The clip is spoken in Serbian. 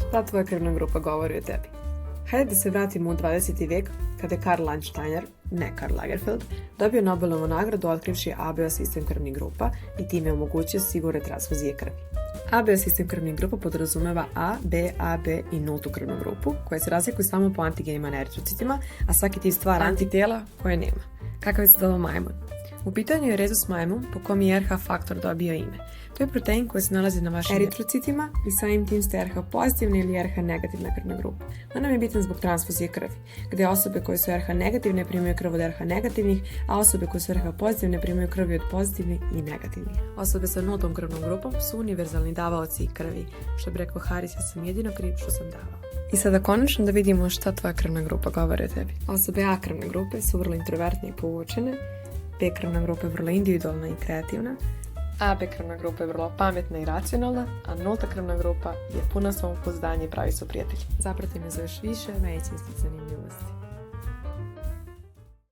Šta tvoja krvna grupa govori o tebi? Hajde da se vratimo u 20. vijek, kada je Karl Landsteiner, ne Karl Lagerfeld, dobio Nobelovu nagradu otkrivši ABO sistem krvnih grupa i time omogućio sigurne transfuzije krvi. ABO sistem krvnih grupa podrazumeva A, B, AB i nultu krvnu grupu, koje se razlikuju samo po antigenima na eritrocitima, a svaki tip stvara antitijela koje nema. Kakav je sadova majmun? U pitanju je rezus majmun po kom je RH faktor dobio ime. To je protein koji se nalazi na vašim eritrocitima i samim tim ste RH pozitivna ili RH negativna krvna grupa. On nam je bitan zbog transfuzije krvi, gdje osobe koje su RH negativne primaju krv od RH negativnih, a osobe koje su RH pozitivne primaju krvi od pozitivnih i negativnih. Osobe sa nultom krvnom grupom su univerzalni davaoci krvi. Što bi rekao Haris, ja sam jedino kriv što sam davao. I sada konačno da vidimo šta tvoja krvna grupa govori o tebi. Osobe A krvne grupe su vrlo introvertne i povučene, B krvna grupa je vrlo individualna i kreativna, AB krvna grupa je vrlo pametna i racionalna, a nulta krvna grupa je puna samopouzdanja i pravi su prijatelji. Zaprati me za još više medicinskih zanimljivosti.